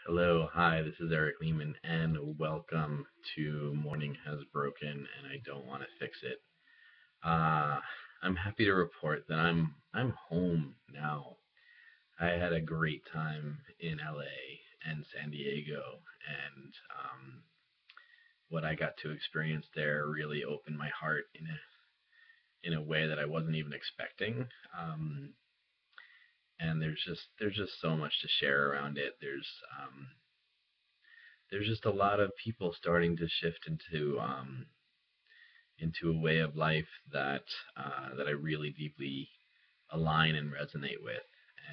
Hello, hi, this is Eric Lehman, and welcome to Morning Has Broken, and I Don't Want to Fix It. Uh, I'm happy to report that I'm home now. I had a great time in LA and San Diego, and what I got to experience there really opened my heart in a way that I wasn't even expecting. And there's just so much to share around it. There's just a lot of people starting to shift into a way of life that I really deeply align and resonate with,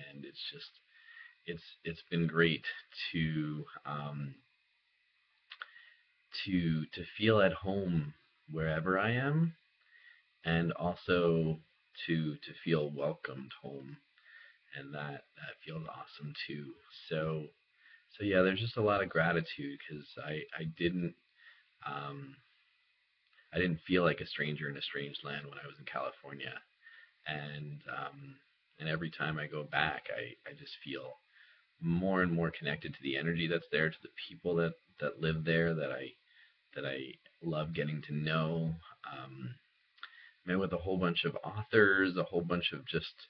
and it's been great to to feel at home wherever I am, and also to feel welcomed home, and that feels awesome too. So so yeah, there's just a lot of gratitude because um, I didn't feel like a stranger in a strange land when I was in California, and every time I go back, I just feel more and more connected to the energy that's there, to the people that live there that I love getting to know. Um, Met with a whole bunch of authors, a whole bunch of just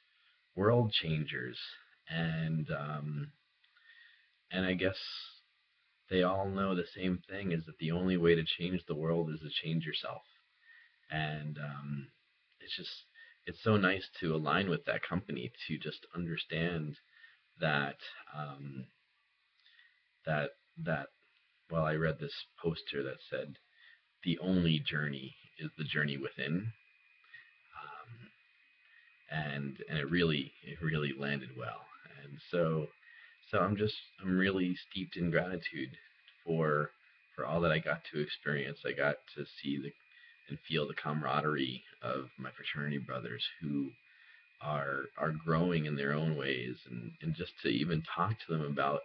world changers, and and I guess they all know the same thing: is that the only way to change the world is to change yourself. And it's just it's so nice to align with that company, to just understand that um, that that well, I read this poster that said the only journey is the journey within, and it really landed well. And so I'm really steeped in gratitude for all that I got to experience. I got to see the and feel the camaraderie of my fraternity brothers who are growing in their own ways, and just to even talk to them about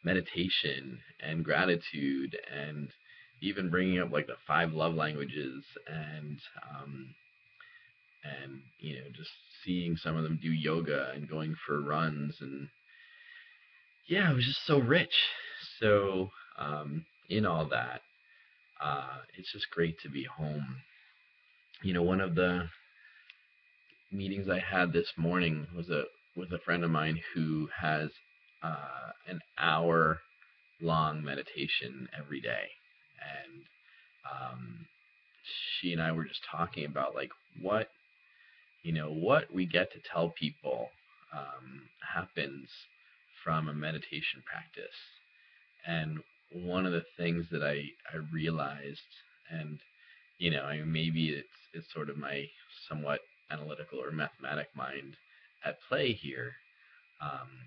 meditation and gratitude, and even bringing up like the five love languages, um, and just seeing some of them do yoga and going for runs, and yeah, it was just so rich. So in all that, it's just great to be home. One of the meetings I had this morning was a with a friend of mine who has an hour long meditation every day, and she and I were just talking about like what we get to tell people happens from a meditation practice. And one of the things that I realized, and I mean, maybe it's sort of my somewhat analytical or mathematic mind at play here.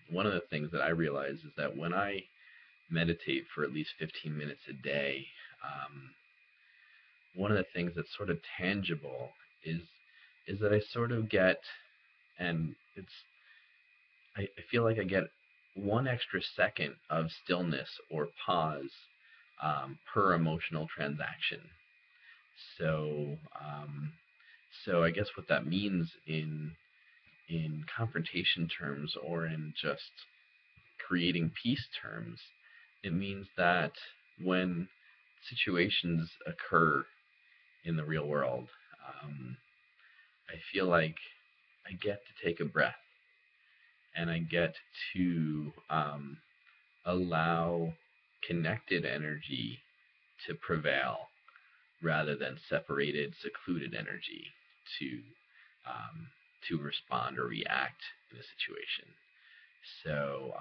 One of the things that I realize is that when I meditate for at least 15 minutes a day, um, one of the things that's sort of tangible is that I sort of get, and I feel like I get one extra second of stillness or pause per emotional transaction. So so I guess what that means in confrontation terms, or in just creating peace terms, it means that when situations occur in the real world, um, I feel like I get to take a breath, and I get to allow connected energy to prevail rather than separated, secluded energy to um, to respond or react in a situation. So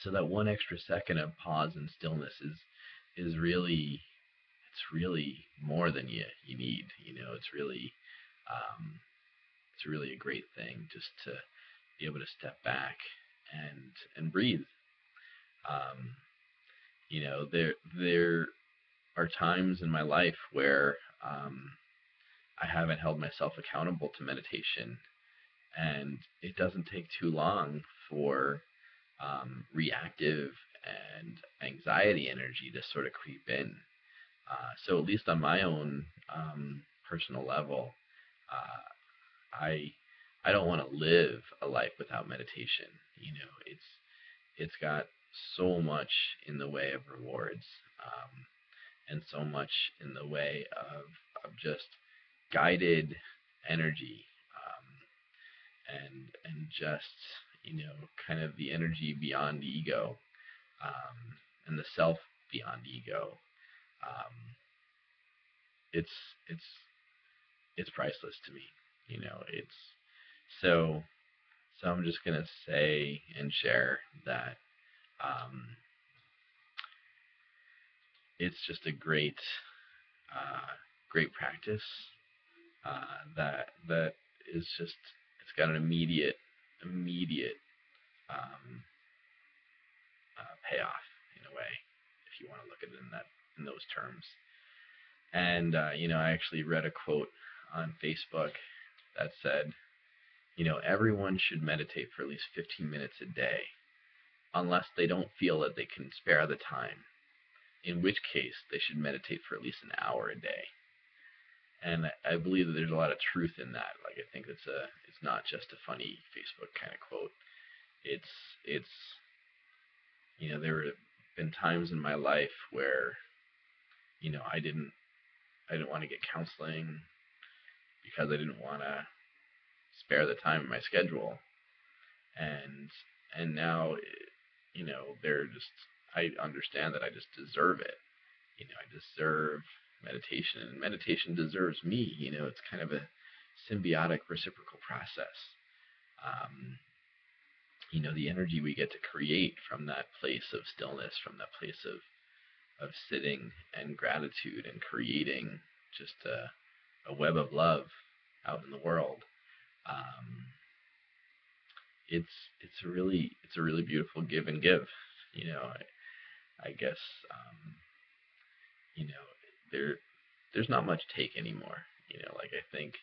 so that one extra second of pause and stillness is really, it's really more than you need. Um, it's really a great thing just to be able to step back and breathe. Um, there are times in my life where I haven't held myself accountable to meditation, and it doesn't take too long for reactive and anxiety energy to sort of creep in. So at least on my own personal level, I I don't want to live a life without meditation. It's got so much in the way of rewards, and so much in the way of just guided energy, and just, kind of the energy beyond ego, and the self beyond ego. Um, it's it's it's priceless to me. It's so so I'm just gonna say and share that, um, it's just a uh, great practice, that is just, it's got an immediate, um, payoff in a way, if you want to look at it in those terms. And I actually read a quote on Facebook that said, everyone should meditate for at least 15 minutes a day, unless they don't feel that they can spare the time, in which case they should meditate for at least an hour a day. And I believe that there's a lot of truth in that. Like, I think it's not just a funny Facebook kind of quote. It's there have been times in my life where I didn't want to get counseling because I didn't want to spare the time in my schedule, and now, they're just, I understand that I just deserve it. I deserve meditation, and meditation deserves me. It's kind of a symbiotic reciprocal process. um, the energy we get to create from that place of stillness, from that place of sitting and gratitude and creating just a web of love out in the world. Um, it's a really beautiful give and give. I guess, you know there's not much take anymore. Like, I think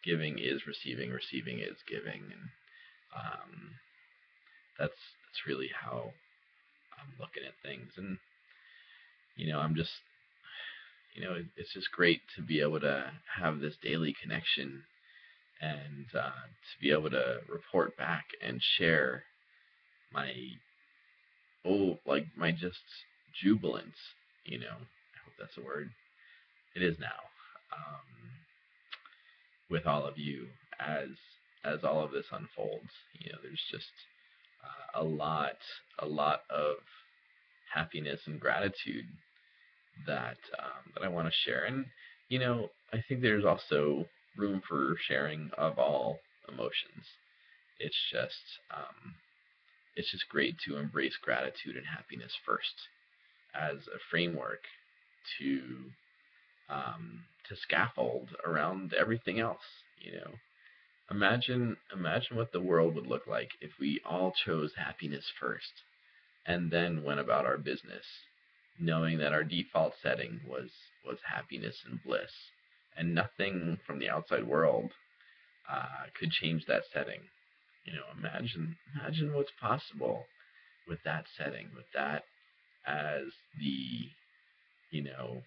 giving is receiving, receiving is giving, and um, that's really how I'm looking at things. And I'm just, it's just great to be able to have this daily connection, and to be able to report back and share my, like, my just jubilance. I hope that's a word. It is now. Um, with all of you, as all of this unfolds. There's just a lot of happiness and gratitude that I want to share. And I think there's also room for sharing of all emotions. It's just um, it's just great to embrace gratitude and happiness first as a framework to to scaffold around everything else. Imagine what the world would look like if we all chose happiness first and then went about our business, knowing that our default setting was happiness and bliss, and nothing from the outside world could change that setting. Imagine what's possible with that setting, with that as you know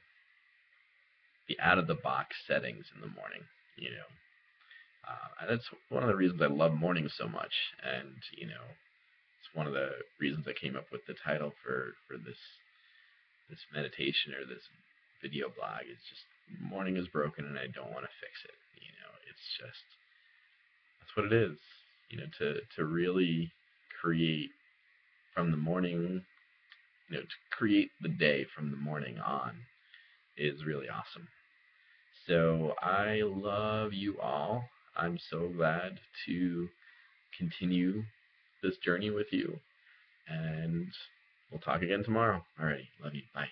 the out of the box settings in the morning. You know, and that's one of the reasons I love mornings so much. And it's one of the reasons I came up with the title for this meditation or this video blog. It's just, morning is broken and I don't want to fix it. It's just, that's what it is. To really create from the morning, to create the day from the morning on is really awesome. So I love you all. I'm so glad to continue this journey with you, and we'll talk again tomorrow. Alrighty, love you. Bye.